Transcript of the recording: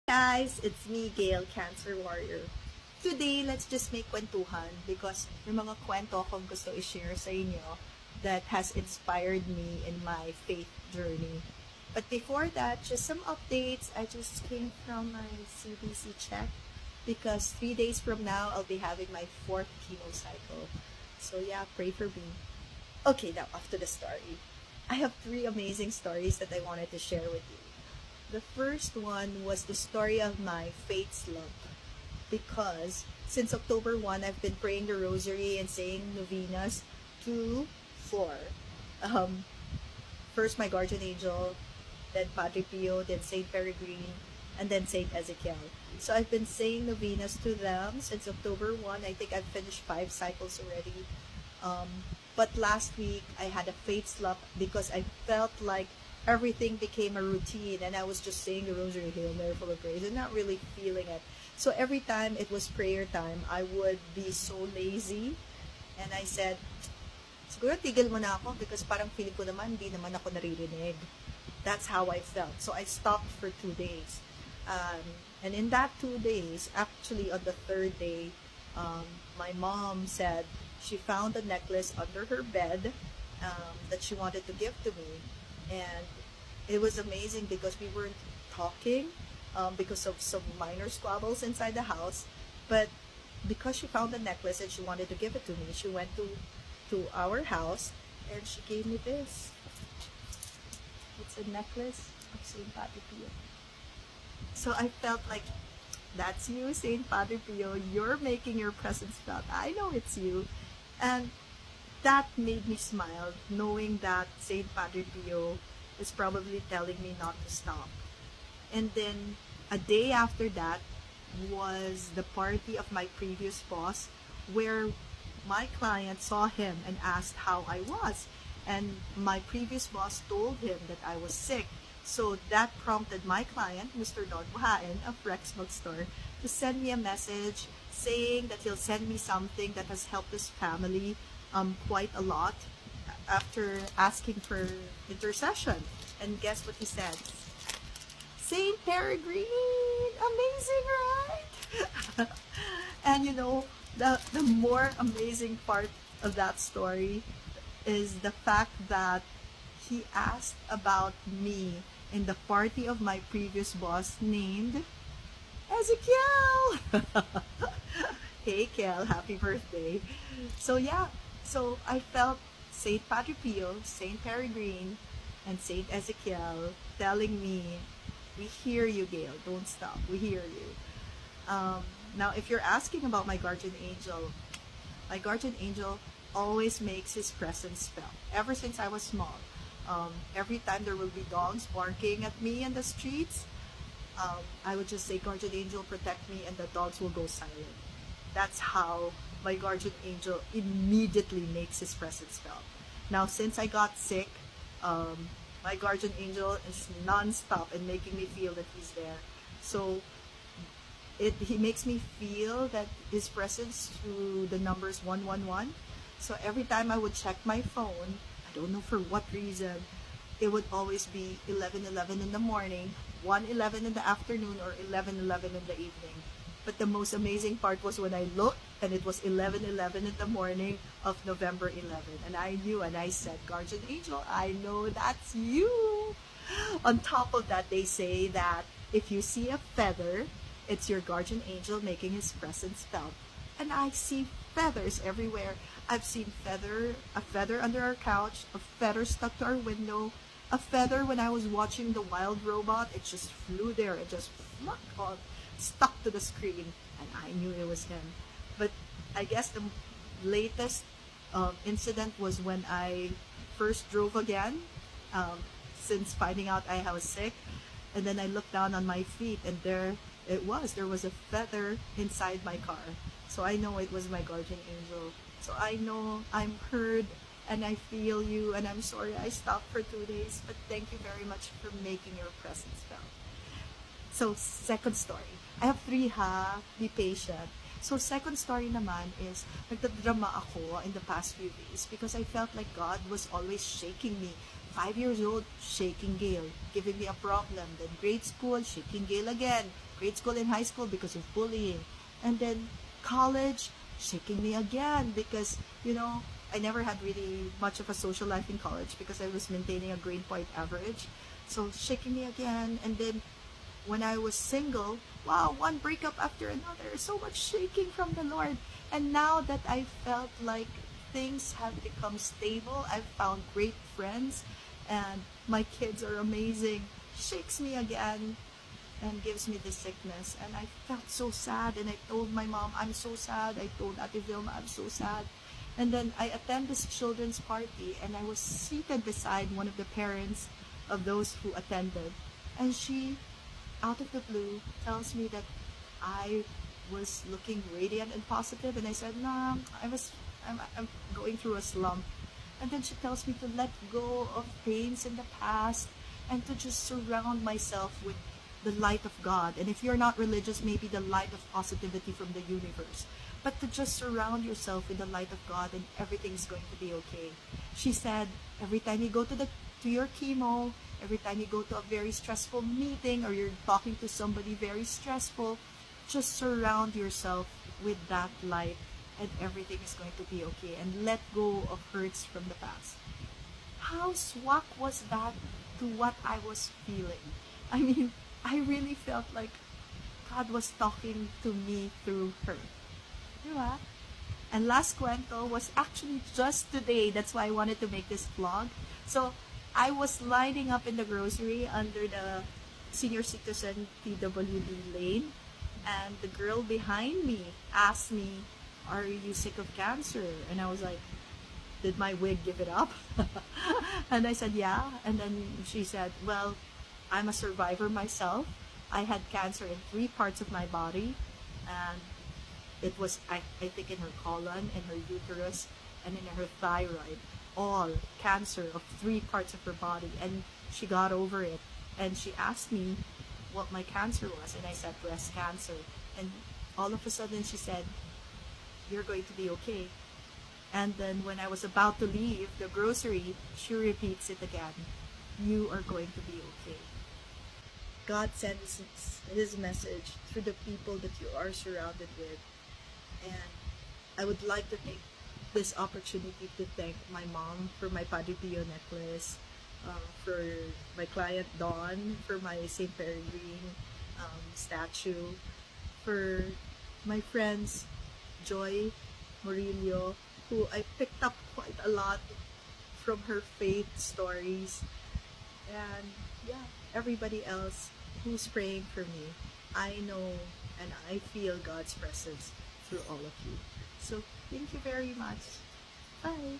Guys, it's me, Gail, Cancer Warrior. Today, let's just make kwentuhan because may mga kwento akong gusto i-share sa inyo that has inspired me in my faith journey. But before that, just some updates. I just came from my CBC check because 3 days from now, I'll be having my fourth chemo cycle. So yeah, pray for me. Okay, now off to the story. I have three amazing stories that I wanted to share with you. The first one was the story of my faith slump because since October 1, I've been praying the rosary and saying novenas to four. Um, First, my guardian angel, then Padre Pio, then Saint Peregrine, and then Saint Ezekiel. So I've been saying novenas to them since October 1. I think I've finished 5 cycles already. Um, but last week, I had a faith slump because I felt like everything became a routine and I was just saying the rosary, Hail Mary, full of grace, and not really feeling it. So every time it was prayer time, I would be so lazy. And I said, siguro tigil mo na ako because parang feeling ko naman, di naman ako naririnig. That's how I felt. So I stopped for 2 days. And in that 2 days, actually on the third day, my mom said she found a necklace under her bed that she wanted to give to me. And it was amazing because we weren't talking because of some minor squabbles inside the house. But because she found the necklace and she wanted to give it to me, she went to our house and she gave me this. It's a necklace of Saint Padre Pio. So I felt like, that's you, Saint Padre Pio. You're making your presence felt. I know it's you. And that made me smile, knowing that Saint Padre Pio is probably telling me not to stop. And then a day after that was the party of my previous boss, where my client saw him and asked how I was. And my previous boss told him that I was sick. So that prompted my client, Mr. Don Buhain of Rex Bookstore, to send me a message saying that he'll send me something that has helped his family quite a lot after asking for intercession. And guess what he said? Saint Peregrine! Amazing, right? And the more amazing part of that story is the fact that he asked about me in the party of my previous boss named Ezekiel. Hey, Kel, happy birthday. So, yeah, so I felt Saint Padre Pio, Saint Peregrine, and Saint Ezekiel telling me, we hear you, Gail. Don't stop. We hear you. Now, if you're asking about my guardian angel always makes his presence felt. Ever since I was small, every time there will be dogs barking at me in the streets, I would just say, guardian angel, protect me, and the dogs will go silent. That's how my guardian angel immediately makes his presence felt. Now, since I got sick, my guardian angel is non-stop in making me feel that he's there. So he makes me feel that his presence through the numbers 111. So every time I would check my phone, I don't know for what reason, it would always be 11:11 in the morning, 1:11 in the afternoon, or 11:11 in the evening. But the most amazing part was when I looked and it was 11:11 in the morning of November 11. And I knew, and I said, Guardian Angel, I know that's you. On top of that, they say that if you see a feather, it's your guardian angel making his presence felt. And I see feathers everywhere. I've seen a feather under our couch, a feather stuck to our window, a feather when I was watching The Wild Robot. It just flew there. It just stuck to the screen, and I knew it was him. But I guess the latest incident was when I first drove again, since finding out I was sick, and then I looked down on my feet, and there it was. There was a feather inside my car. So I know it was my guardian angel. So I know I'm heard and I feel you, and I'm sorry I stopped for 2 days, but thank you very much for making your presence felt. So, second story. I have three, ha. Be patient. So, second story naman is, nagdadrama ako in the past few days because I felt like God was always shaking me. 5 years old, shaking Gail, giving me a problem. Then grade school, shaking Gail again. grade school and high school because of bullying. And then college, shaking me again because, I never had really much of a social life in college because I was maintaining a grade point average. So shaking me again. And then when I was single, wow, one breakup after another, so much shaking from the Lord. And now that I felt like things have become stable, I've found great friends, and my kids are amazing, shakes me again and gives me the sickness. And I felt so sad, and I told my mom, I'm so sad. I told Ate Vilma, I'm so sad. And then I attend this children's party, and I was seated beside one of the parents of those who attended. And she, out of the blue, tells me that I was looking radiant and positive, and I said, "Nah, I'm going through a slump." And then she tells me to let go of pains in the past and to just surround myself with the light of God. And if you're not religious, maybe the light of positivity from the universe. But to just surround yourself with the light of God, and everything's going to be okay. She said, every time you go to your chemo, every time you go to a very stressful meeting or you're talking to somebody very stressful, just surround yourself with that light, and everything is going to be okay, and let go of hurts from the past. How swak was that to what I was feeling? I mean, I really felt like God was talking to me through her. Diba? And last kwento was actually just today. That's why I wanted to make this vlog. So, I was lining up in the grocery under the senior citizen PWD lane, and the girl behind me asked me, "Are you sick of cancer?" And I was like, "Did my wig give it up?" And I said, "Yeah." And then she said, "Well, I'm a survivor myself. I had cancer in 3 parts of my body, and it was, I think, in her colon, in her uterus, and in her thyroid. All cancer of 3 parts of her body. And she got over it. And she asked me what my cancer was. And I said, breast cancer. And all of a sudden she said, "You're going to be okay." And then when I was about to leave the grocery, she repeats it again. "You are going to be okay." God sends His message through the people that you are surrounded with. And I would like to take this opportunity to thank my mom for my Padre Pio necklace, for my client Dawn for my St. Peregrine statue, for my friends Joy Murillo, who I picked up quite a lot from her faith stories, and yeah, everybody else who's praying for me. I know and I feel God's presence through all of you. So thank you very much. Bye.